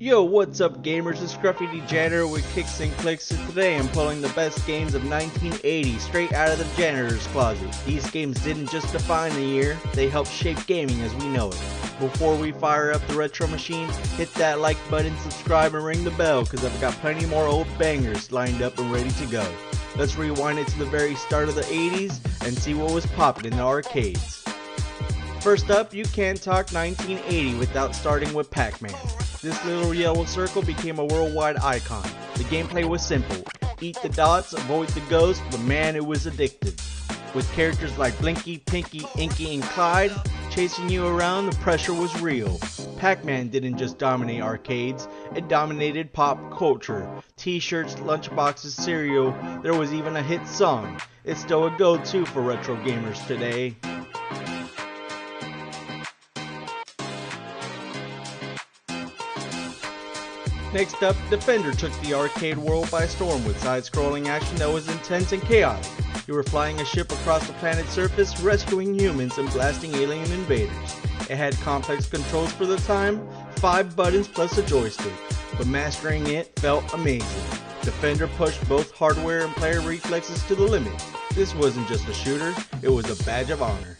Yo, what's up gamers? It's Scruffy D Janitor with Kicks and Clicks, and today I'm pulling the best games of 1980 straight out of the janitor's closet. These games didn't just define the year, they helped shape gaming as we know it. Before we fire up the retro machine, hit that like button, subscribe, and ring the bell, cause I've got plenty more old bangers lined up and ready to go. Let's rewind it to the very start of the 80s and see what was popping in the arcades. First up, you can't talk 1980 without starting with Pac-Man. This little yellow circle became a worldwide icon. The gameplay was simple. Eat the dots, avoid the ghosts, but man, it was addictive. With characters like Blinky, Pinky, Inky, and Clyde chasing you around, the pressure was real. Pac-Man didn't just dominate arcades, it dominated pop culture. T-shirts, lunchboxes, cereal, there was even a hit song. It's still a go-to for retro gamers today. Next up, Defender took the arcade world by storm with side-scrolling action that was intense and chaotic. You were flying a ship across the planet's surface, rescuing humans and blasting alien invaders. It had complex controls for the time, 5 buttons plus a joystick, but mastering it felt amazing. Defender pushed both hardware and player reflexes to the limit. This wasn't just a shooter, it was a badge of honor.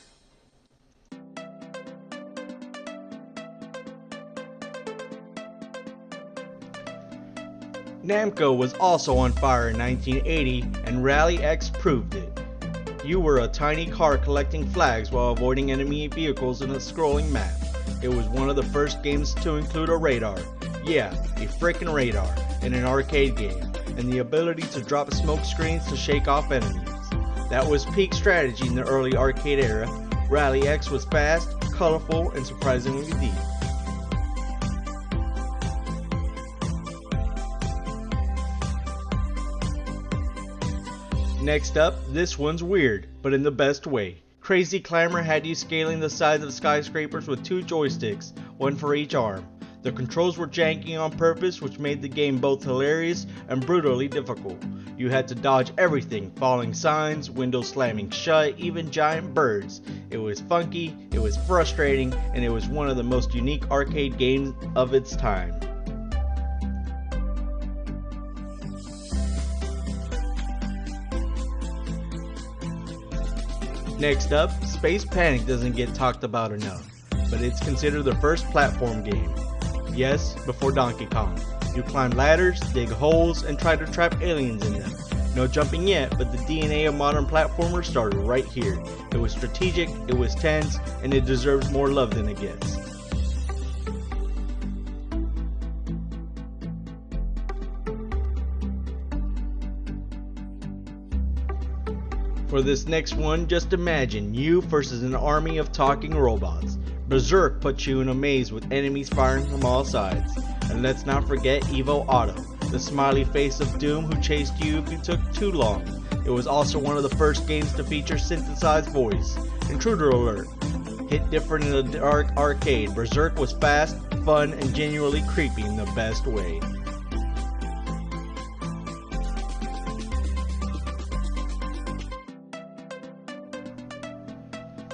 Namco was also on fire in 1980, and Rally X proved it. You were a tiny car collecting flags while avoiding enemy vehicles in a scrolling map. It was one of the first games to include a radar. Yeah, a frickin' radar in an arcade game, and the ability to drop smoke screens to shake off enemies. That was peak strategy in the early arcade era. Rally X was fast, colorful, and surprisingly deep. Next up, this one's weird, but in the best way. Crazy Climber had you scaling the sides of skyscrapers with 2 joysticks, one for each arm. The controls were janky on purpose, which made the game both hilarious and brutally difficult. You had to dodge everything, falling signs, windows slamming shut, even giant birds. It was funky, it was frustrating, and it was one of the most unique arcade games of its time. Next up, Space Panic doesn't get talked about enough, but it's considered the first platform game. Yes, before Donkey Kong. You climb ladders, dig holes, and try to trap aliens in them. No jumping yet, but the DNA of modern platformers started right here. It was strategic, it was tense, and it deserves more love than it gets. For this next one, just imagine you versus an army of talking robots. Berzerk puts you in a maze with enemies firing from all sides. And let's not forget evil Outta, the smiley face of doom who chased you if you took too long. It was also one of the first games to feature synthesized voice. Intruder alert. Hit different in a dark arcade, Berzerk was fast, fun, and genuinely creepy in the best way.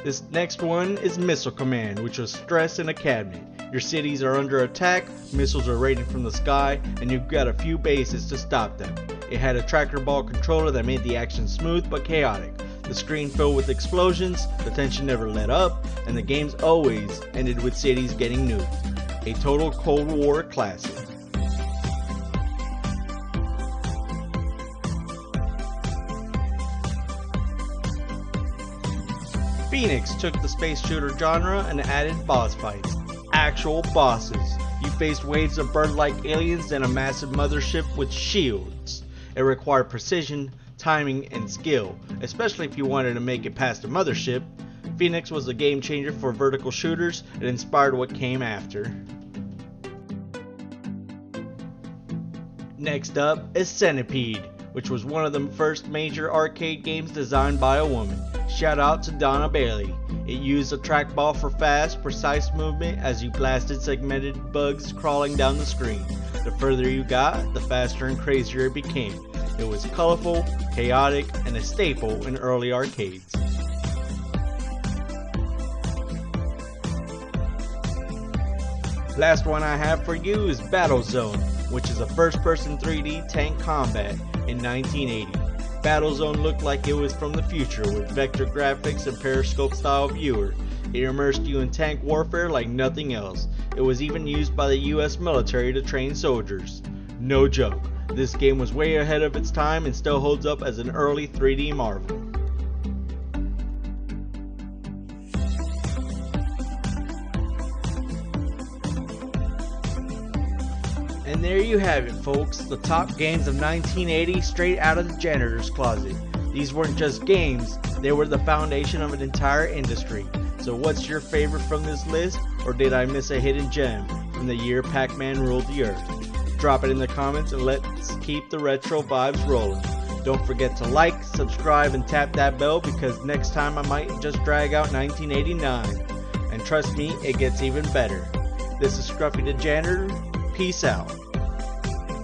This next one is Missile Command, which was stress in a cabinet. Your cities are under attack, missiles are raining from the sky, and you've got a few bases to stop them. It had a tracker ball controller that made the action smooth but chaotic. The screen filled with explosions, the tension never let up, and the games always ended with cities getting nuked. A total Cold War classic. Phoenix took the space shooter genre and added boss fights. Actual bosses. You faced waves of bird-like aliens and a massive mothership with shields. It required precision, timing, and skill, especially if you wanted to make it past the mothership. Phoenix was a game changer for vertical shooters and inspired what came after. Next up is Centipede, which was one of the first major arcade games designed by a woman. Shout out to Donna Bailey. It used a trackball for fast, precise movement as you blasted segmented bugs crawling down the screen. The further you got, the faster and crazier it became. It was colorful, chaotic, and a staple in early arcades. Last one I have for you is Battlezone, which is a first-person 3D tank combat in 1980. Battlezone looked like it was from the future with vector graphics and periscope style viewer. It immersed you in tank warfare like nothing else. It was even used by the US military to train soldiers. No joke, this game was way ahead of its time and still holds up as an early 3D marvel. And there you have it, folks, the top games of 1980 straight out of the janitor's closet. These weren't just games, they were the foundation of an entire industry. So what's your favorite from this list, or did I miss a hidden gem from the year Pac-Man ruled the earth? Drop it in the comments and let's keep the retro vibes rolling. Don't forget to like, subscribe, and tap that bell because next time I might just drag out 1989. And trust me, it gets even better. This is Scruffy the Janitor. Peace out.